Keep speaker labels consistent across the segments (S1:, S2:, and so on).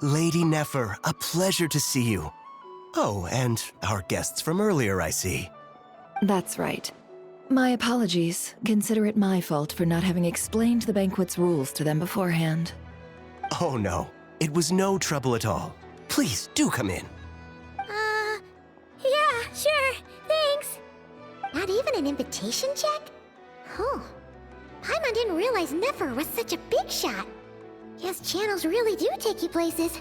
S1: Lady Nefer, a pleasure to see you. Oh, and our guests from earlier, I see.
S2: That's right. My apologies. Consider it my fault for not having explained the banquet's rules to them beforehand.
S1: Oh no, it was no trouble at all. Please, do come in.
S3: Yeah, sure, thanks. Not even an invitation check? Oh, Paimon didn't realize Nefer was such a big shot. Guess channels really do take you places.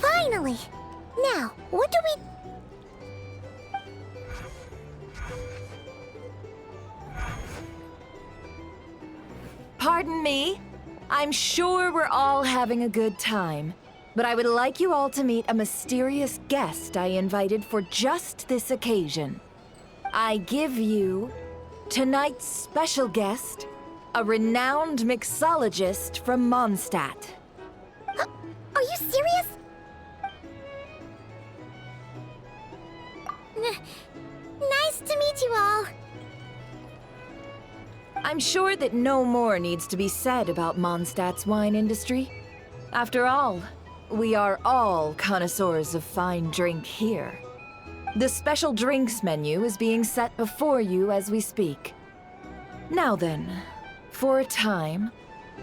S3: Finally! Now, what do we...
S2: Pardon me? I'm sure we're all having a good time, but I would like you all to meet a mysterious guest I invited for just this occasion. I give you tonight's special guest, a renowned mixologist from Mondstadt.
S3: Are you serious? Nice to meet you all.
S2: I'm sure that no more needs to be said about Mondstadt's wine industry. After all, we are all connoisseurs of fine drink here. The special drinks menu is being set before you as we speak. Now then, for a time,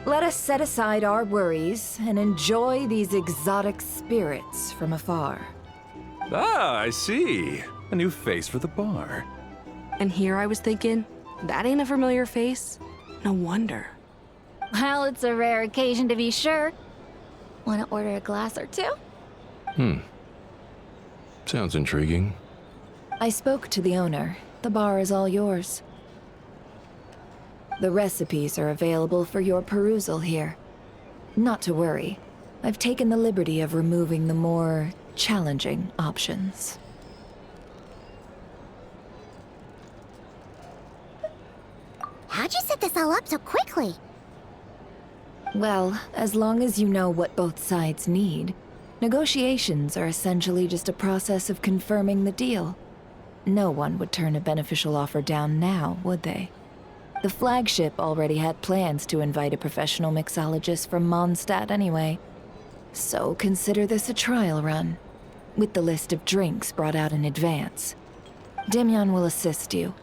S2: let us set aside our worries and enjoy these exotic spirits from afar.
S4: Ah, I see. A new face for the bar.
S5: And here I was thinking, that ain't a familiar face. No wonder.
S3: Well, it's a rare occasion to be sure. Want to order a glass or two?
S4: Sounds intriguing.
S2: I spoke to the owner. The bar is all yours. The recipes are available for your perusal here. Not to worry. I've taken the liberty of removing the more challenging options.
S3: How'd you set this all up so quickly?
S2: Well, as long as you know what both sides need, negotiations are essentially just a process of confirming the deal. No one would turn a beneficial offer down now, would they? The flagship already had plans to invite a professional mixologist from Mondstadt anyway. So consider this a trial run, with the list of drinks brought out in advance. Demyon will assist you.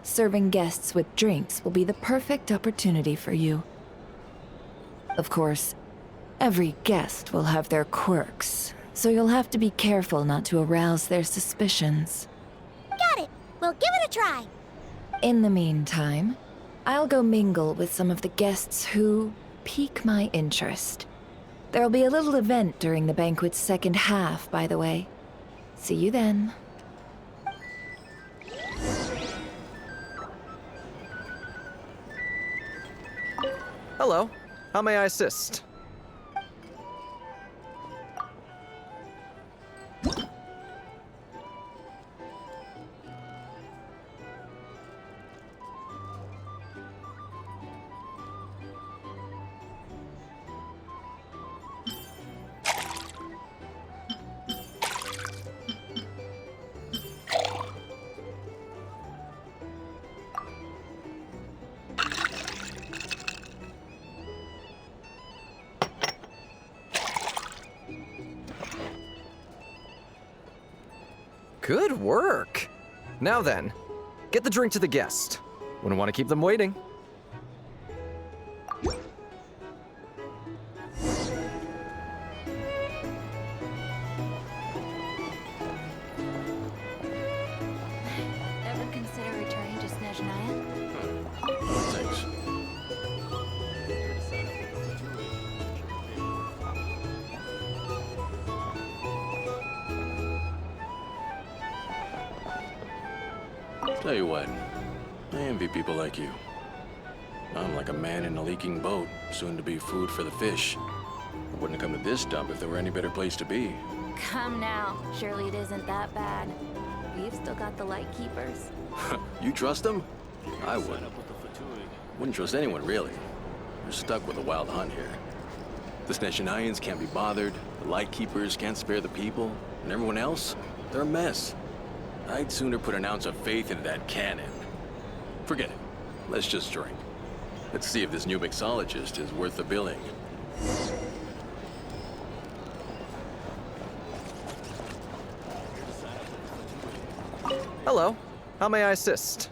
S2: Serving guests with drinks will be the perfect opportunity for you. Of course, every guest will have their quirks, so you'll have to be careful not to arouse their suspicions.
S3: Got it! We'll give it a try!
S2: In the meantime, I'll go mingle with some of the guests who pique my interest. There'll be a little event during the banquet's second half, by the way. See you then.
S6: Hello. How may I assist? Good work! Now then, get the drink to the guest. Wouldn't want to keep them waiting.
S3: Ever consider returning to Snezhnaya?
S4: Thanks. Tell you what, I envy people like you. I'm like a man in a leaking boat, soon to be food for the fish. I wouldn't come to this dump if there were any better place to be.
S3: Come now. Surely it isn't that bad. We've still got the light keepers.
S4: You trust them? I would. Wouldn't trust anyone, really. We're stuck with a wild hunt here. The Sneshanians can't be bothered, the Lightkeepers can't spare the people, and everyone else, they're a mess. I'd sooner put an ounce of faith into that cannon. Forget it. Let's just drink. Let's see if this new mixologist is worth the billing.
S6: Hello. How may I assist?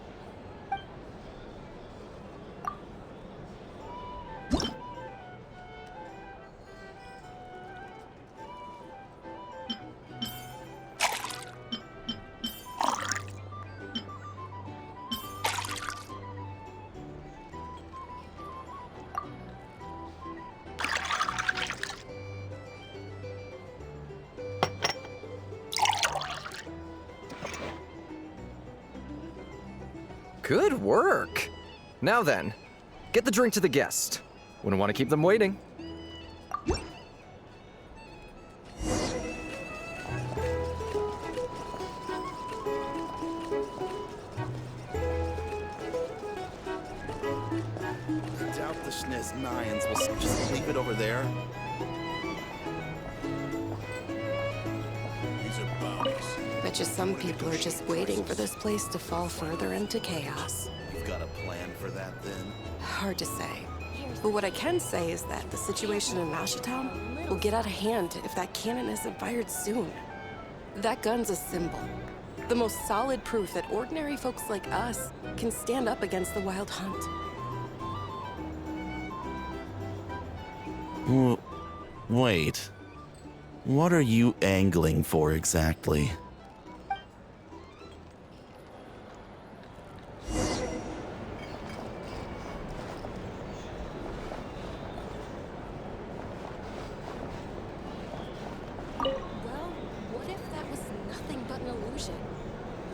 S6: Good work. Now then, get the drink to the guest. Wouldn't want to keep them waiting.
S7: I doubt the Sneznians will just leave it over there. These are bounties.
S8: Bet you some people are just waiting for this place to fall further into chaos.
S7: You've got a plan for that, then?
S8: Hard to say. But what I can say is that the situation in Mashatown will get out of hand if that cannon isn't fired soon. That gun's a symbol. The most solid proof that ordinary folks like us can stand up against the Wild Hunt.
S7: Wait. What are you angling for exactly?
S8: Well, what if that was nothing but an illusion?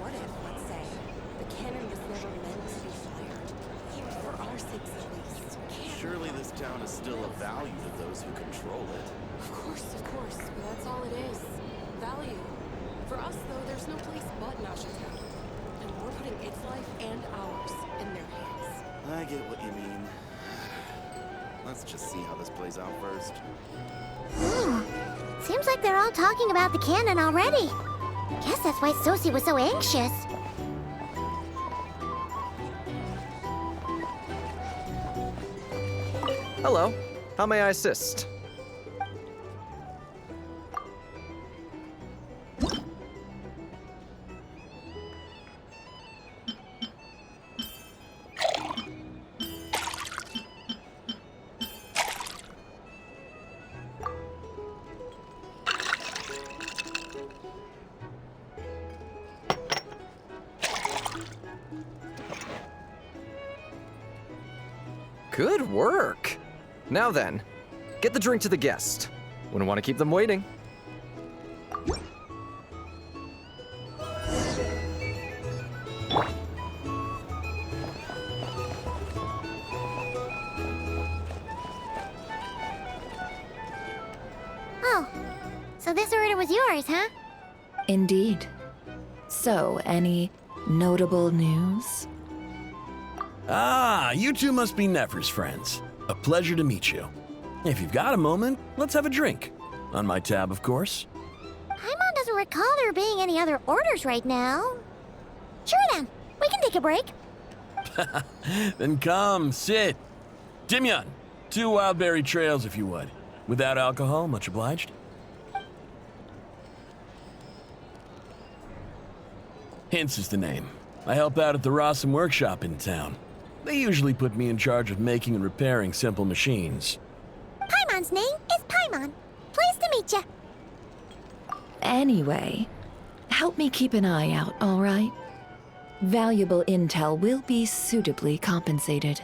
S8: What if, let's say, the cannon was never meant to be fired? For our sakes at least.
S7: Surely this town is still of value to those who control it.
S8: Of course, but that's all it is. Value. For us, though, there's no place but Mashatown. And we're putting its life and ours in their hands.
S7: I get what you mean. Let's just see how this plays out first.
S3: Seems like they're all talking about the cannon already. Guess that's why Sosie was so anxious.
S6: Hello. How may I assist? Good work. Now then, get the drink to the guest. Wouldn't want to keep them waiting.
S3: Oh, so this order was yours, huh?
S2: Indeed. So, any notable news?
S9: Ah, you two must be Nefer's friends. A pleasure to meet you. If you've got a moment, let's have a drink. On my tab, of course.
S3: Paimon doesn't recall there being any other orders right now. Sure then, we can take a break.
S9: Then come, sit. Dimyon, 2 wildberry trails if you would. Without alcohol, much obliged. Hints is the name. I help out at the Rossum workshop in town. They usually put me in charge of making and repairing simple machines.
S3: Paimon's name is Paimon. Pleased to meet ya.
S2: Anyway, help me keep an eye out, all right? Valuable intel will be suitably compensated.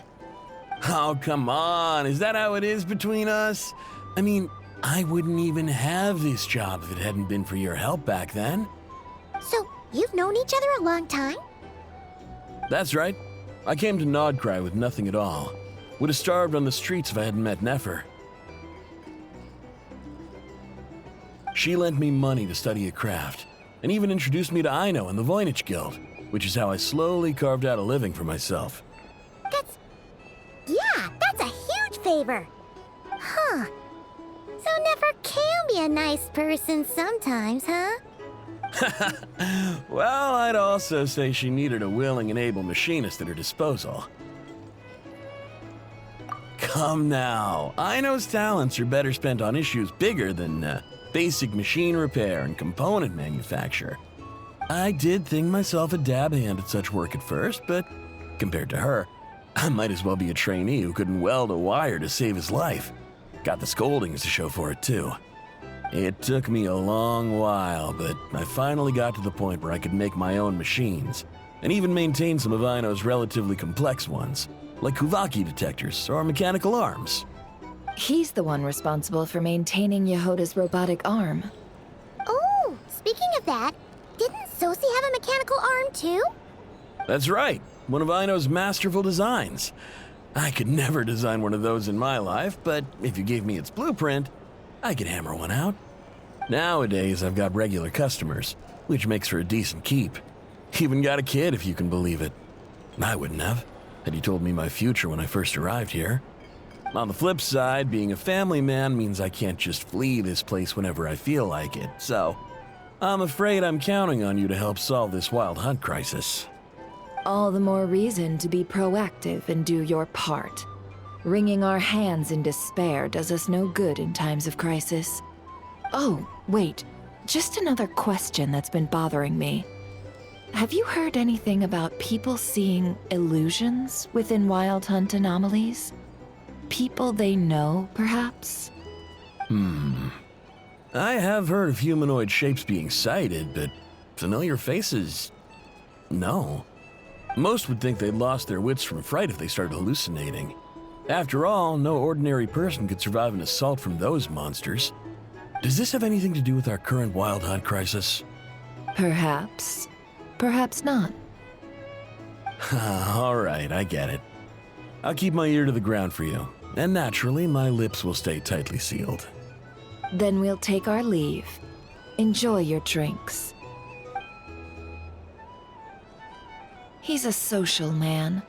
S9: Oh, come on. Is that how it is between us? I mean, I wouldn't even have this job if it hadn't been for your help back then.
S3: So, you've known each other a long time?
S9: That's right. I came to Nodcry with nothing at all. Would have starved on the streets if I hadn't met Nefer. She lent me money to study a craft, and even introduced me to Aino and the Voynich Guild, which is how I slowly carved out a living for myself.
S3: favor. Huh. So Nefer can be a nice person sometimes, huh?
S9: Well, I'd also say she needed a willing and able machinist at her disposal. Come now, Aino's talents are better spent on issues bigger than basic machine repair and component manufacture. I did think myself a dab hand at such work at first, but compared to her, I might as well be a trainee who couldn't weld a wire to save his life. Got the scoldings to show for it, too. It took me a long while, but I finally got to the point where I could make my own machines, and even maintain some of Aino's relatively complex ones, like Kuvaki detectors or mechanical arms.
S2: He's the one responsible for maintaining Yehoda's robotic arm.
S3: Oh, speaking of that, didn't Sosi have a mechanical arm too?
S9: That's right, one of Aino's masterful designs. I could never design one of those in my life, but if you gave me its blueprint, I could hammer one out. Nowadays, I've got regular customers, which makes for a decent keep. Even got a kid, if you can believe it. I wouldn't have, had he told me my future when I first arrived here. On the flip side, being a family man means I can't just flee this place whenever I feel like it, so I'm afraid I'm counting on you to help solve this wild hunt crisis.
S2: All the more reason to be proactive and do your part. Wringing our hands in despair does us no good in times of crisis. Oh, wait. Just another question that's been bothering me. Have you heard anything about people seeing illusions within Wild Hunt anomalies? People they know, perhaps?
S9: I have heard of humanoid shapes being sighted, but familiar faces? No. Most would think they'd lost their wits from fright if they started hallucinating. After all, no ordinary person could survive an assault from those monsters. Does this have anything to do with our current Wild Hunt crisis?
S2: Perhaps. Perhaps not.
S9: All right, I get it. I'll keep my ear to the ground for you, and naturally, my lips will stay tightly sealed.
S2: Then we'll take our leave. Enjoy your drinks. He's a social man.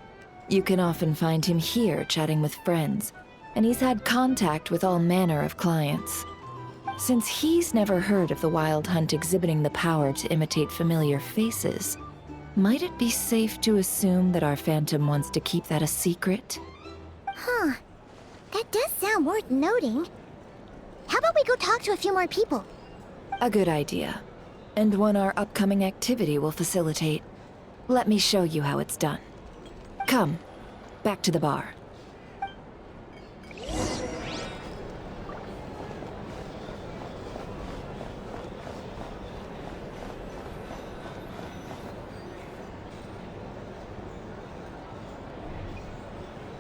S2: You can often find him here chatting with friends, and he's had contact with all manner of clients. Since he's never heard of the Wild Hunt exhibiting the power to imitate familiar faces, might it be safe to assume that our Phantom wants to keep that a secret?
S3: Huh. That does sound worth noting. How about we go talk to a few more people?
S2: A good idea. And one our upcoming activity will facilitate. Let me show you how it's done. Come, back to the bar.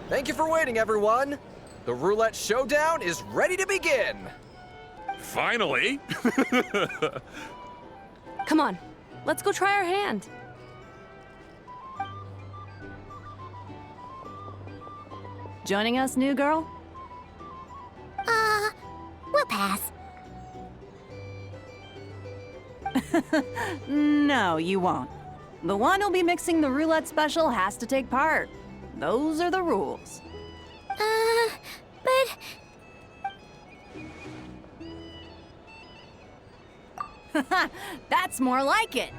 S6: Thank you for waiting, everyone. The roulette showdown is ready to begin.
S10: Finally!
S5: Come on, let's go try our hand.
S11: Joining us, new girl?
S3: We'll pass.
S11: No, you won't. The one who'll be mixing the roulette special has to take part. Those are the rules.
S3: But...
S11: That's more like it.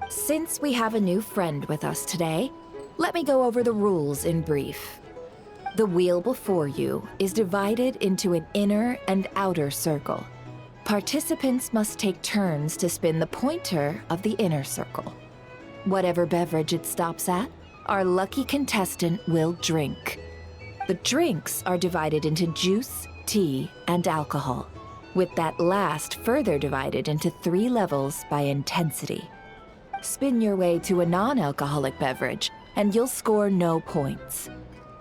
S2: Since we have a new friend with us today, let me go over the rules in brief. The wheel before you is divided into an inner and outer circle. Participants must take turns to spin the pointer of the inner circle. Whatever beverage it stops at, our lucky contestant will drink. The drinks are divided into juice, tea, and alcohol, with that last further divided into 3 levels by intensity. Spin your way to a non-alcoholic beverage, and you'll score no points.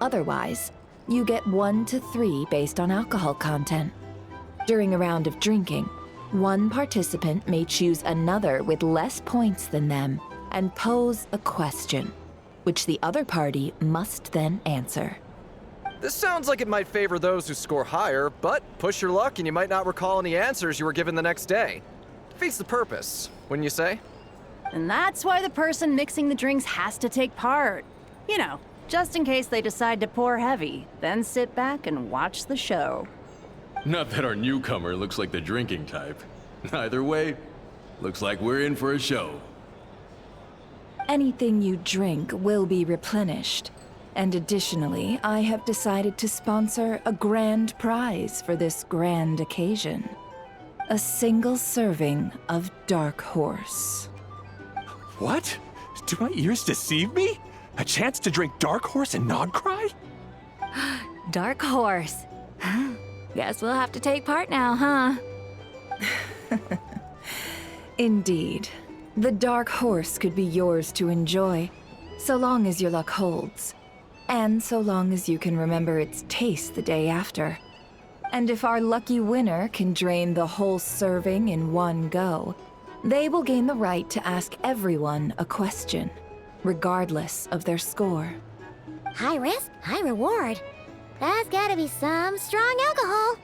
S2: Otherwise, you get 1 to 3 based on alcohol content. During a round of drinking, one participant may choose another with less points than them and pose a question, which the other party must then answer.
S6: This sounds like it might favor those who score higher, but push your luck and you might not recall any answers you were given the next day. Defeats the purpose, wouldn't you say?
S11: And that's why the person mixing the drinks has to take part. You know, just in case they decide to pour heavy, then sit back and watch the show.
S4: Not that our newcomer looks like the drinking type. Either way, looks like we're in for a show.
S2: Anything you drink will be replenished. And additionally, I have decided to sponsor a grand prize for this grand occasion. A single serving of Dark Horse.
S10: What? Do my ears deceive me? A chance to drink Dark Horse and not cry?
S12: Dark Horse. Guess we'll have to take part now, huh?
S2: Indeed. The Dark Horse could be yours to enjoy, so long as your luck holds. And so long as you can remember its taste the day after. And if our lucky winner can drain the whole serving in one go, they will gain the right to ask everyone a question, regardless of their score.
S3: High risk, high reward. That's gotta be some strong alcohol.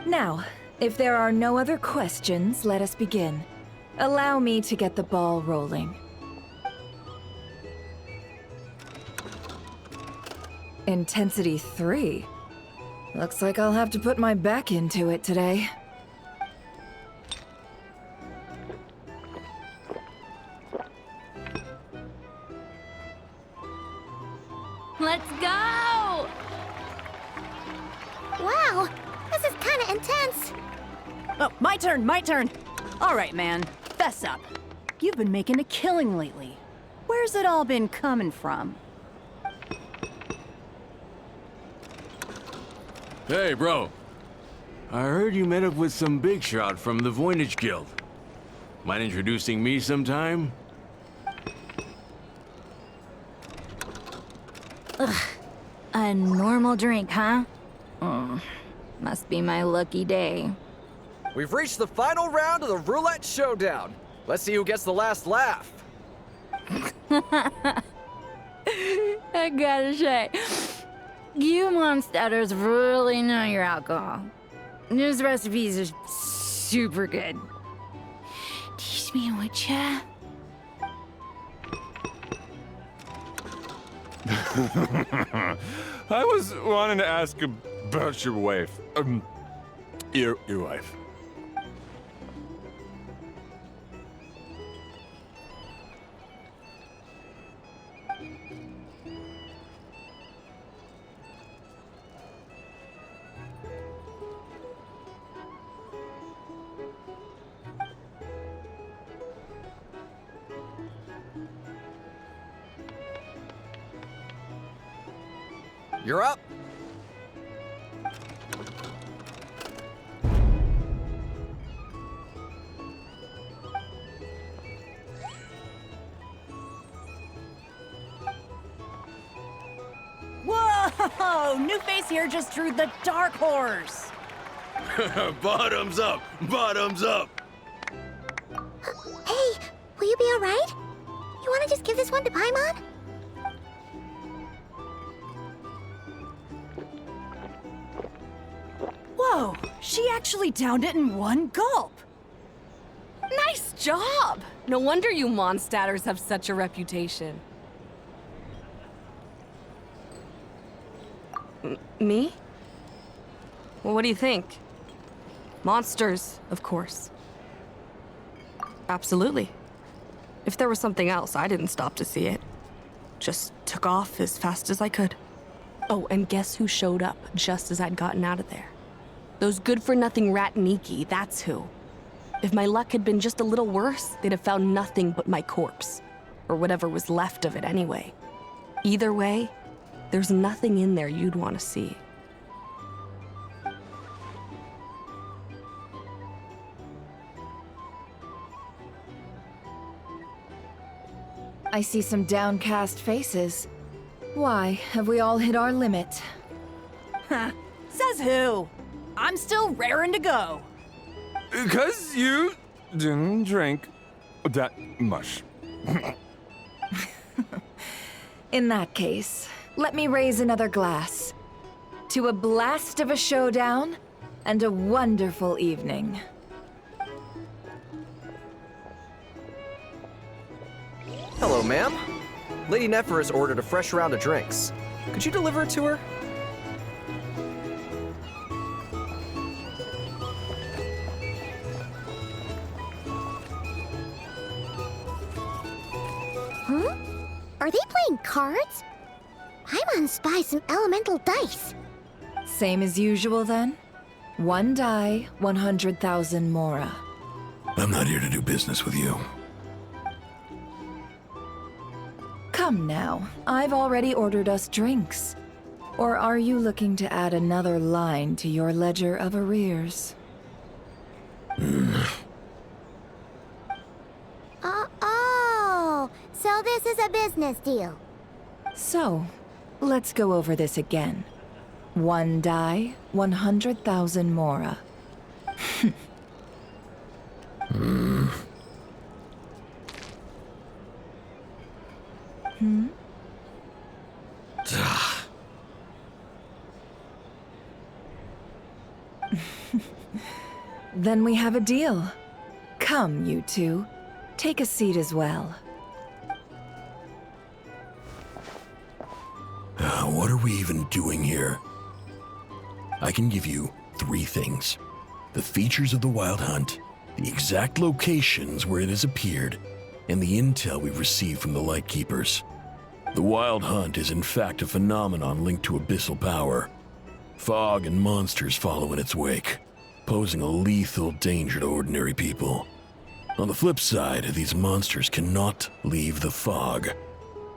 S2: Now, if there are no other questions, let us begin. Allow me to get the ball rolling. Intensity 3. Looks like I'll have to put my back into it today.
S12: Let's go!
S3: Wow, this is kinda intense.
S11: Oh, my turn, my turn. All right, man, fess up. You've been making a killing lately. Where's it all been coming from?
S4: Hey, bro. I heard you met up with some big shot from the Voynich Guild. Mind introducing me sometime?
S12: A normal drink, huh? Must be my lucky day.
S6: We've reached the final round of the roulette showdown. Let's see who gets the last laugh.
S12: I gotta say, you monsters really know your alcohol. These recipes are super good. Teach me, would ya?
S10: I was wanting to ask about your wife. Your wife.
S6: You're up.
S11: Whoa! New face here just drew the Dark Horse.
S4: Bottoms up! Bottoms up!
S3: Hey, will you be alright? You wanna just give this one to Paimon?
S11: Whoa, she actually downed it in one gulp.
S8: Nice job! No wonder you Mondstadters have such a reputation. Me? Well, what do you think? Monsters, of course. Absolutely. If there was something else, I didn't stop to see it. Just took off as fast as I could. Oh, and guess who showed up just as I'd gotten out of there? Those good-for-nothing Ratniki, that's who. If my luck had been just a little worse, they'd have found nothing but my corpse. Or whatever was left of it anyway. Either way, there's nothing in there you'd want to see.
S2: I see some downcast faces. Why, have we all hit our limit?
S11: Huh, says who? I'm still raring to go.
S10: 'Cause you didn't drink that much.
S2: In that case, let me raise another glass. To a blast of a showdown and a wonderful evening.
S6: Hello, ma'am. Lady Nefer has ordered a fresh round of drinks. Could you deliver it to her?
S3: Huh? Are they playing cards? Paimon spies some elemental dice.
S2: Same as usual then? 1 die, 100,000 mora.
S9: I'm not here to do business with you.
S2: Come now, I've already ordered us drinks. Or are you looking to add another line to your ledger of arrears?
S3: Oh, so this is a business deal.
S2: So, let's go over this again. 1 die, 100,000 mora. Then we have a deal. Come, you two. Take a seat as well.
S9: What are we even doing here? I can give you 3 things. The features of the Wild Hunt, the exact locations where it has appeared, and the intel we've received from the Lightkeepers. The Wild Hunt is in fact a phenomenon linked to abyssal power. Fog and monsters follow in its wake, posing a lethal danger to ordinary people. On the flip side, these monsters cannot leave the fog,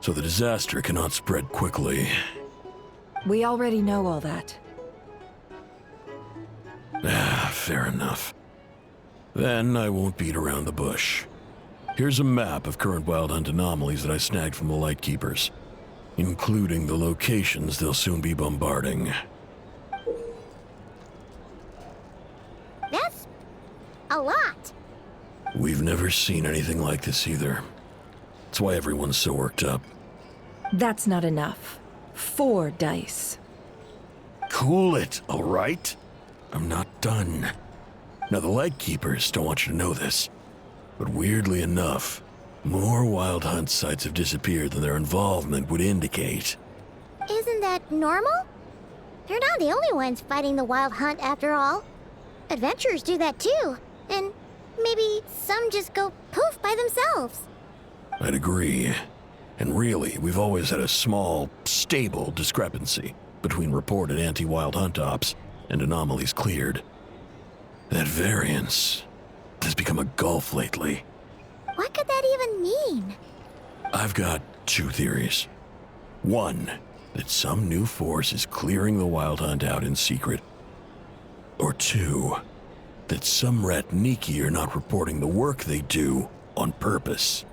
S9: so the disaster cannot spread quickly.
S2: We already know all that.
S9: Fair enough. Then I won't beat around the bush. Here's a map of current Wild Hunt anomalies that I snagged from the Lightkeepers, including the locations they'll soon be bombarding.
S3: That's a lot.
S9: We've never seen anything like this either. That's why everyone's so worked up.
S2: That's not enough. 4 dice.
S9: Cool it, all right? I'm not done. Now, the Lightkeepers don't want you to know this, but weirdly enough, more Wild Hunt sites have disappeared than their involvement would indicate.
S3: Isn't that normal? They're not the only ones fighting the Wild Hunt after all. Adventurers do that too, and maybe some just go poof by themselves.
S9: I'd agree. And really, we've always had a small, stable discrepancy between reported anti-Wild Hunt ops and anomalies cleared. That variance has become a gulf lately.
S3: What could that even mean?
S9: I've got 2 theories. 1, that some new force is clearing the Wild Hunt out in secret. Or 2, that some Ratniki are not reporting the work they do on purpose.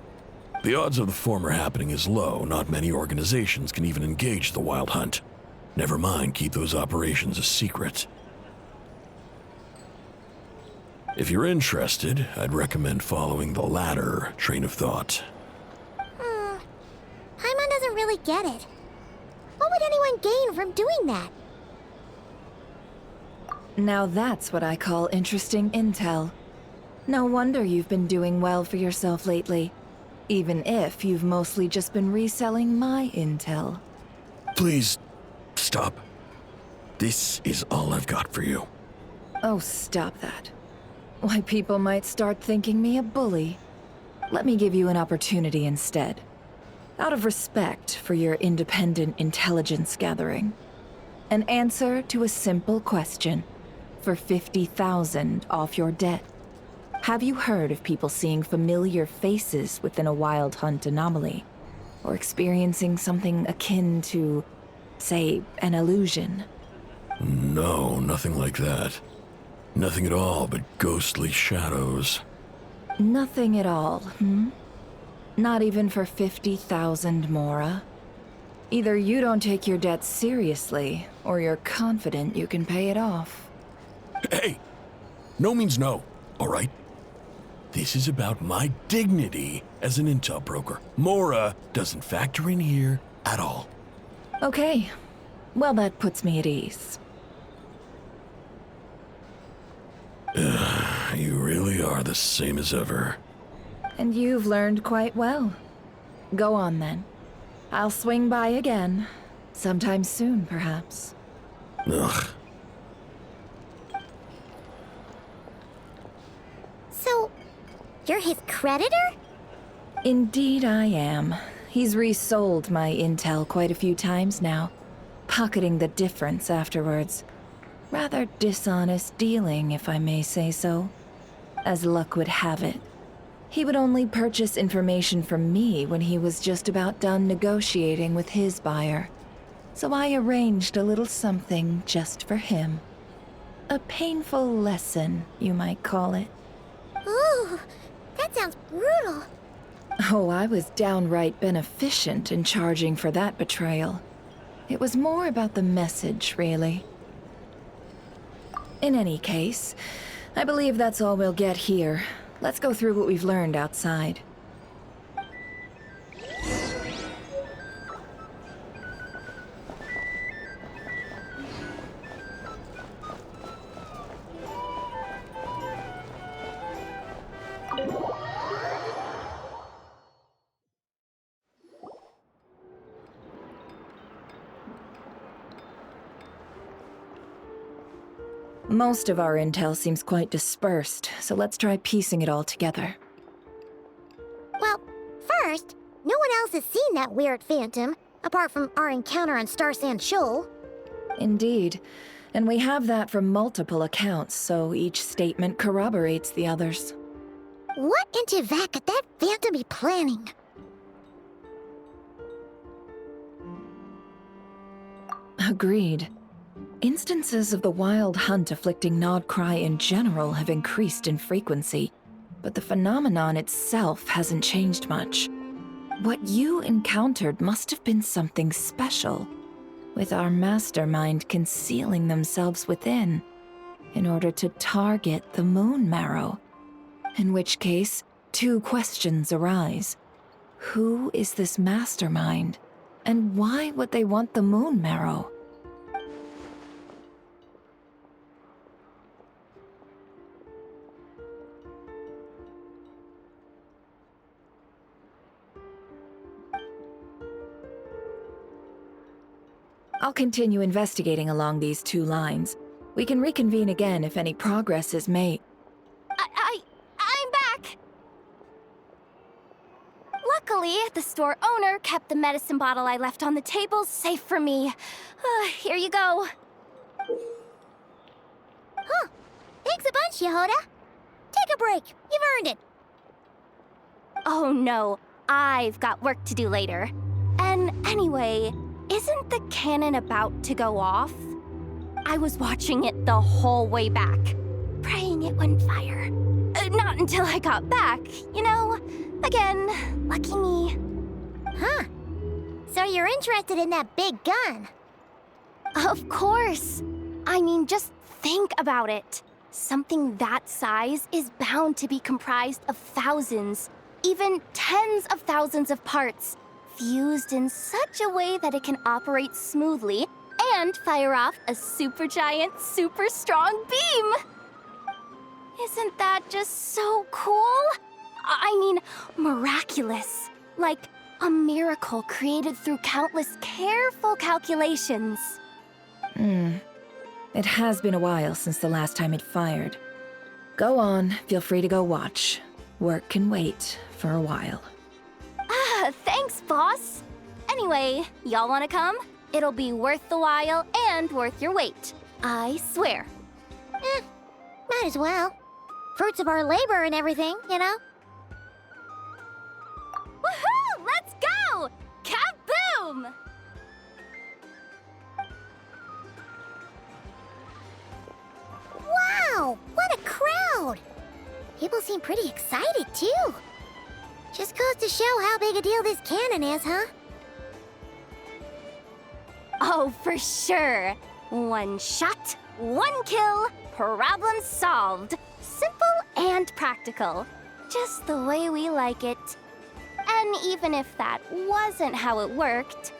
S9: The odds of the former happening is low. Not many organizations can even engage the Wild Hunt. Never mind keep those operations a secret. If you're interested, I'd recommend following the latter train of thought.
S3: Paimon doesn't really get it. What would anyone gain from doing that?
S2: Now that's what I call interesting intel. No wonder you've been doing well for yourself lately. Even if you've mostly just been reselling my intel.
S9: Please, stop. This is all I've got for you.
S2: Oh, stop that. Why, people might start thinking me a bully. Let me give you an opportunity instead. Out of respect for your independent intelligence gathering. An answer to a simple question. For 50,000 off your debt. Have you heard of people seeing familiar faces within a Wild Hunt anomaly? Or experiencing something akin to, say, an illusion?
S9: No, nothing like that. Nothing at all but ghostly shadows.
S2: Nothing at all, hmm? Not even for 50,000 mora? Either you don't take your debt seriously, or you're confident you can pay it off.
S9: Hey! No means no, all right? This is about my dignity as an intel broker. Mora doesn't factor in here at all.
S2: Okay. Well, that puts me at ease.
S9: You really are the same as ever.
S2: And you've learned quite well. Go on, then. I'll swing by again. Sometime soon, perhaps.
S9: Ugh.
S3: So, you're his creditor?
S2: Indeed I am. He's resold my intel quite a few times now, pocketing the difference afterwards. Rather dishonest dealing, if I may say so. As luck would have it, he would only purchase information from me when he was just about done negotiating with his buyer. So I arranged a little something just for him. A painful lesson, you might call it.
S3: Ooh, that sounds brutal.
S2: Oh, I was downright beneficent in charging for that betrayal. It was more about the message, really. In any case, I believe that's all we'll get here. Let's go through what we've learned outside. Most of our intel seems quite dispersed, so let's try piecing it all together.
S3: Well, first, no one else has seen that weird phantom, apart from our encounter on Star Sand Shoal.
S2: Indeed. And we have that from multiple accounts, so each statement corroborates the others.
S3: What in Teyvat could that phantom be planning?
S2: Agreed. Instances of the wild hunt afflicting Nodcry in general have increased in frequency, but the phenomenon itself hasn't changed much. What you encountered must have been something special, with our mastermind concealing themselves within, in order to target the Moon Marrow. In which case, two questions arise. Who is this mastermind, and why would they want the Moon Marrow? I'll continue investigating along these two lines. We can reconvene again if any progress is made.
S13: I'm back! Luckily, the store owner kept the medicine bottle I left on the table safe for me. Here you go.
S3: Huh. Thanks a bunch, Yehoda. Take a break. You've earned it.
S13: Oh no, I've got work to do later. And anyway, isn't the cannon about to go off? I was watching it the whole way back, praying it wouldn't fire. Not until I got back, you know? Again, lucky me.
S3: Huh. So you're interested in that big gun?
S13: Of course. I mean, just think about it. Something that size is bound to be comprised of thousands, even tens of thousands of parts, fused in such a way that it can operate smoothly and fire off a supergiant, super strong beam! Isn't that just so cool? I mean, miraculous. Like a miracle created through countless careful calculations.
S2: It has been a while since the last time it fired. Go on, feel free to go watch. Work can wait for a while.
S13: Thanks, boss. Anyway, y'all wanna come? It'll be worth the while and worth your wait. I swear.
S3: Might as well. Fruits of our labor and everything, you know?
S13: Woohoo! Let's go! Kaboom!
S3: Wow! What a crowd! People seem pretty excited, too. Just goes to show how big a deal this cannon is, huh?
S13: Oh, for sure. One shot, one kill, problem solved. Simple and practical. Just the way we like it. And even if that wasn't how it worked,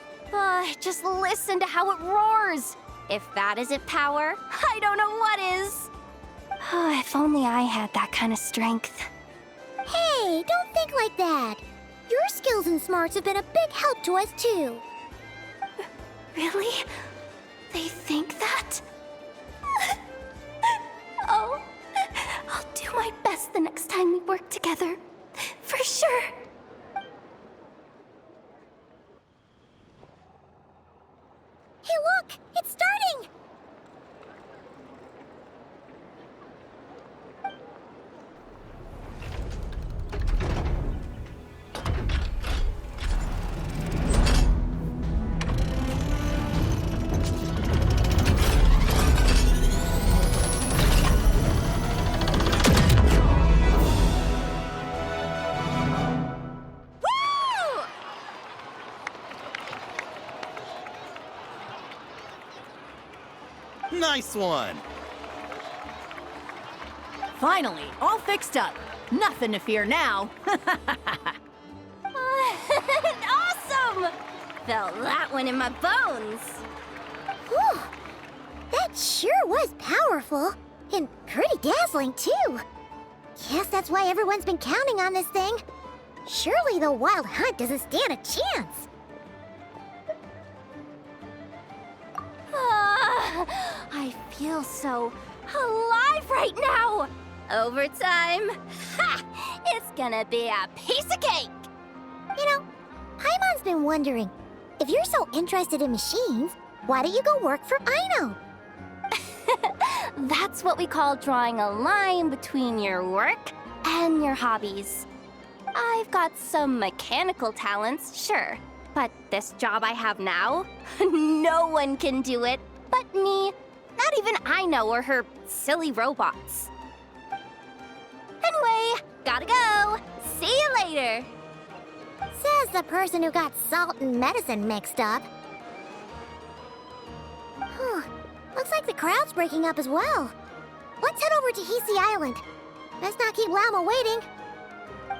S13: just listen to how it roars. If that isn't power, I don't know what is. If only I had that kind of strength.
S3: Hey, don't think like that. Your skills and smarts have been a big help to us, too.
S13: Really? They think that? Oh, I'll do my best the next time we work together. For sure.
S3: Hey, look! It's starting!
S7: Nice one!
S11: Finally, all fixed up. Nothing to fear now.
S13: Awesome! Felt that one in my bones.
S3: Whew! That sure was powerful. And pretty dazzling, too. Guess that's why everyone's been counting on this thing. Surely the Wild Hunt doesn't stand a chance.
S13: I feel so alive right now! Overtime? Ha! It's gonna be a piece of cake!
S3: You know, Paimon's been wondering, if you're so interested in machines, why don't you go work for Aino?
S13: That's what we call drawing a line between your work and your hobbies. I've got some mechanical talents, sure, but this job I have now, no one can do it but me. Not even Aino or her silly robots. Anyway, gotta go. See you later.
S3: Says the person who got salt and medicine mixed up. Looks like the crowd's breaking up as well. Let's head over to Hisi Island. Best not keep Lama waiting.